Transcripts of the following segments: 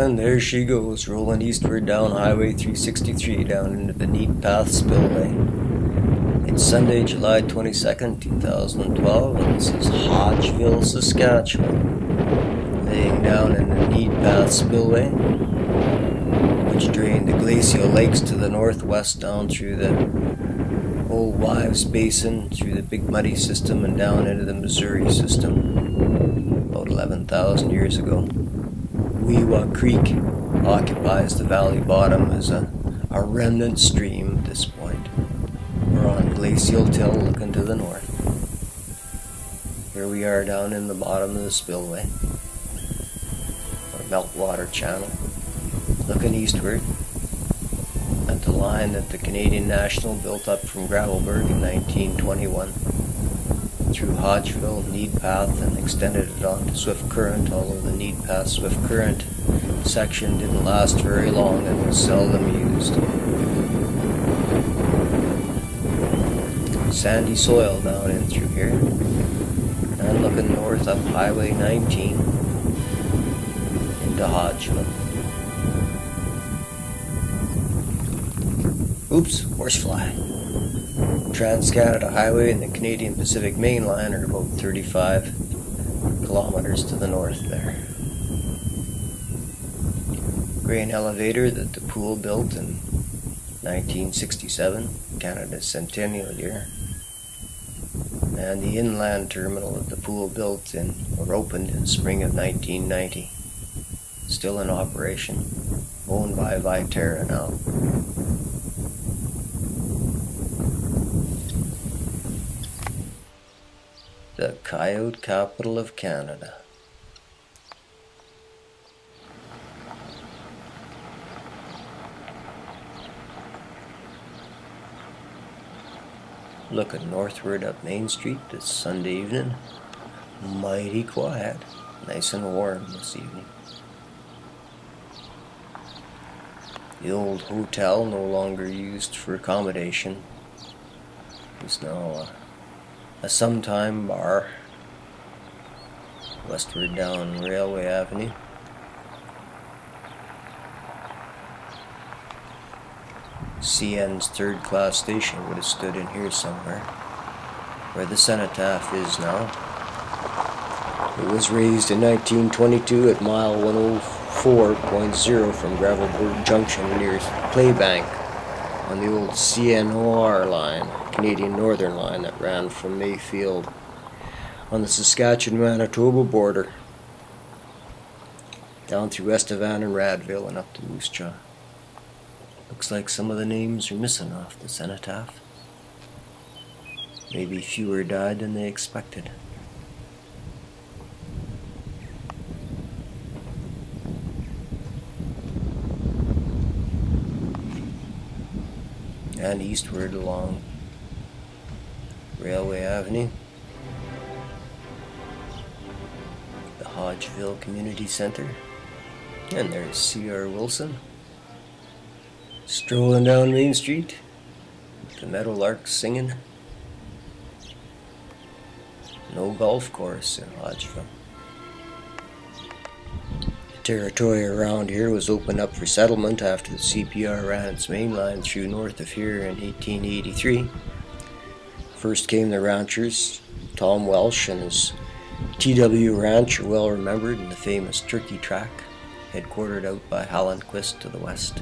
And there she goes, rolling eastward down Highway 363 down into the Neat Path Spillway. It's Sunday, July 22nd, 2012, and this is Hodgeville, Saskatchewan, laying down in the Neat Path Spillway, which drain the glacial lakes to the northwest down through the Old Wives Basin, through the Big Muddy system, and down into the Missouri system, about 11,000 years ago. Weewa Creek occupies the valley bottom as a remnant stream at this point. We're on Glacial Till looking to the north. Here we are down in the bottom of the spillway, or meltwater channel, looking eastward at the line that the Canadian National built up from Gravelberg in 1921 through Hodgeville, Neat Path, and extended it on to Swift Current, although the Neat Path Swift Current section didn't last very long and was seldom used. Sandy soil down in through here, and looking north up Highway 19 into Hodgeville. Oops, horsefly. Trans-Canada Highway and the Canadian Pacific Main Line are about 35 kilometers to the north there. Grain elevator that the pool built in 1967, Canada's centennial year. And the inland terminal that the pool built in, or opened in spring of 1990. Still in operation, owned by Viterra now. The coyote capital of Canada. Looking northward up Main Street this Sunday evening. Mighty quiet. Nice and warm this evening. The old hotel, no longer used for accommodation, is now a sometime bar westward down Railway Avenue. CN's third-class station would have stood in here somewhere, where the cenotaph is now. It was raised in 1922 at mile 104.0 from Gravelberg Junction near Playbank on the old CNOR line, Canadian Northern line that ran from Mayfield on the Saskatchewan-Manitoba border down through Estevan and Radville and up to Moose Jaw. Looks like some of the names are missing off the cenotaph. Maybe fewer died than they expected. And eastward along Railway Avenue, the Hodgeville Community Center, and there's C.R. Wilson strolling down Main Street, the meadowlarks singing. No golf course in Hodgeville. The territory around here was opened up for settlement after the CPR ran its main line through north of here in 1883. First came the ranchers. Tom Welsh and his TW Ranch are well remembered in the famous Turkey Track, headquartered out by Hallenquist to the west.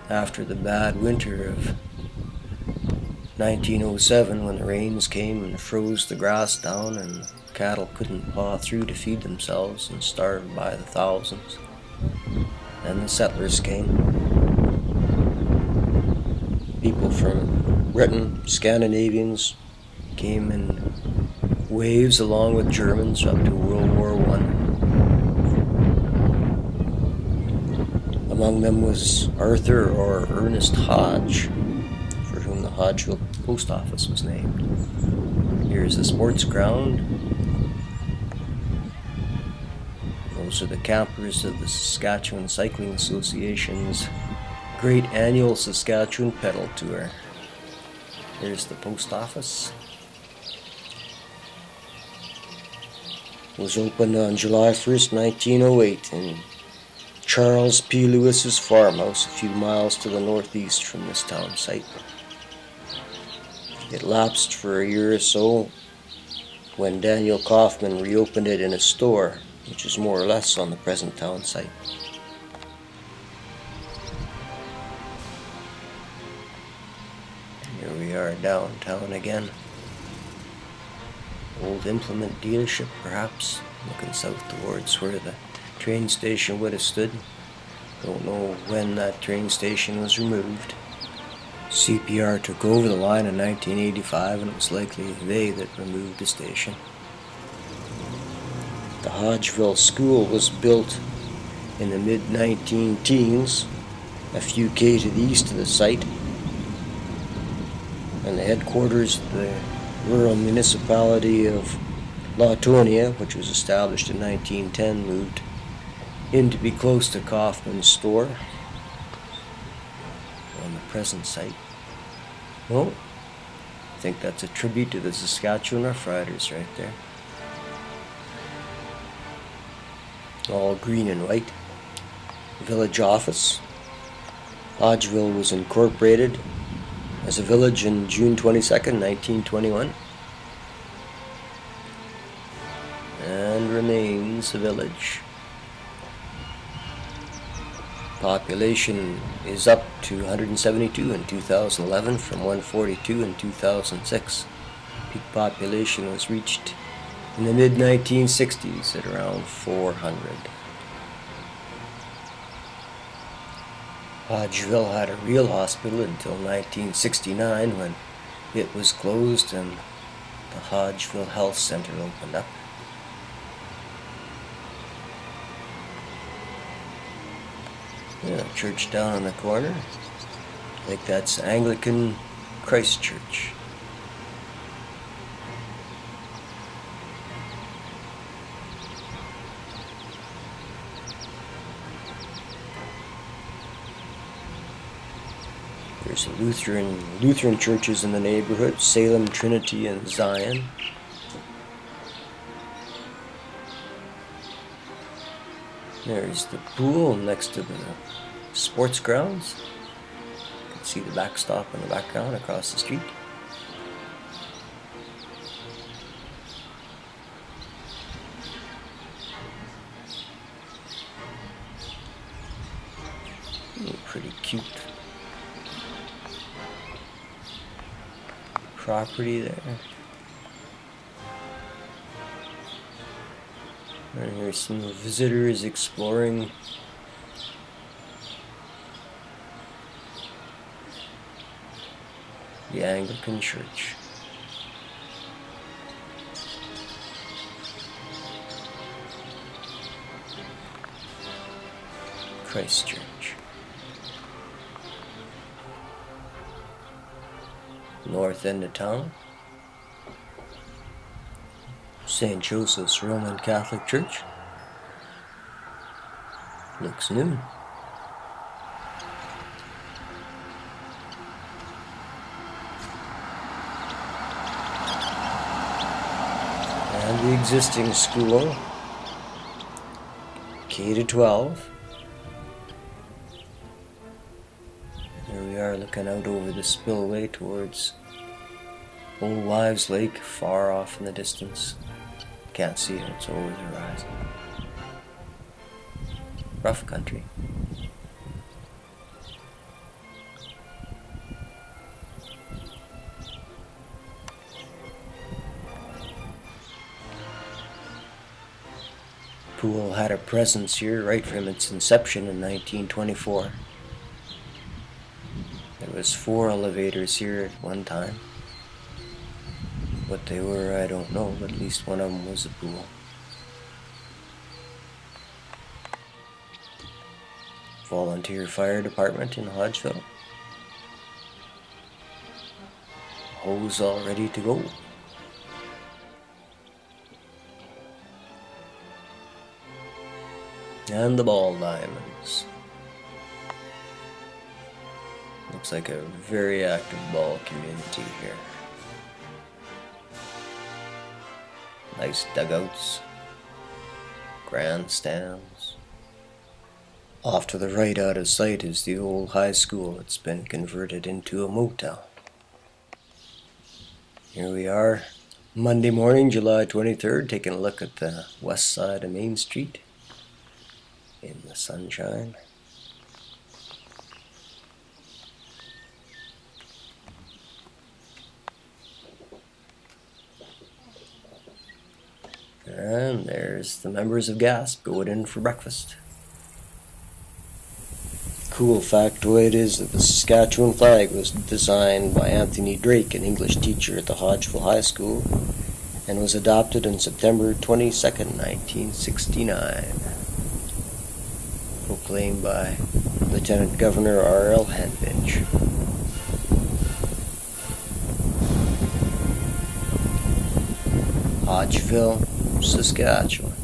After the bad winter of 1907, when the rains came and froze the grass down and cattle couldn't paw through to feed themselves and starved by the thousands, then the settlers came. People from Britain, Scandinavians, came in waves along with Germans up to World War I. Among them was Arthur or Ernest Hodge, for whom the Hodgeville post office was named. Here's the sports ground. Those are the campers of the Saskatchewan Cycling Association's great annual Saskatchewan pedal tour. Here's the post office. was opened on July 1st, 1908 in Charles P. Lewis's farmhouse a few miles to the northeast from this town site. It lapsed for a year or so when Daniel Kaufman reopened it in a store, which is more or less on the present town site. Here we are downtown again. Old implement dealership, perhaps, looking south towards where the train station would have stood. Don't know when that train station was removed. CPR took over the line in 1985, and it was likely they that removed the station. The Hodgeville School was built in the mid-19-teens, a few K to the east of the site, and the headquarters of the rural municipality of Lawtonia, which was established in 1910, moved in to be close to Kaufman's store on the present site. Well, I think that's a tribute to the Saskatchewan Rough Riders right there. All green and white. Village office. Hodgeville was incorporated as a village in June 22nd, 1921, and remains a village. Population is up to 172 in 2011 from 142 in 2006. Peak population was reached in the mid-1960s at around 400. Hodgeville had a real hospital until 1969 when it was closed and the Hodgeville Health Center opened up. Yeah, church down on the corner. I think that's Anglican Christ Church. There's Lutheran churches in the neighborhood, Salem, Trinity, and Zion. There's the pool next to the sports grounds. You can see the backstop in the background across the street. Pretty cute property there. And here's some visitors exploring the Anglican Church. Christ Church. North end of town. St. Joseph's Roman Catholic Church. Looks new. And the existing school, K to 12. There we are looking out over the spillway towards Old Wives Lake, far off in the distance. Can't see it, it's over the horizon. Rough country. Pool had a presence here right from its inception in 1924. There was 4 elevators here at one time. What they were, I don't know, but at least one of them was a pool. Volunteer fire department in Hodgeville. Hose all ready to go. And the ball diamonds. Looks like a very active ball community here. Nice dugouts. grandstands. Off to the right out of sight is the old high school. It's been converted into a motel. Here we are, Monday morning, July 23rd, taking a look at the west side of Main Street in the sunshine. And there's the members of GASP going in for breakfast. Cool factoid is that the Saskatchewan flag was designed by Anthony Drake, an English teacher at the Hodgeville High School, and was adopted on September 22nd, 1969. Proclaimed by Lieutenant Governor R.L. Handbinch. Hodgeville, Saskatchewan.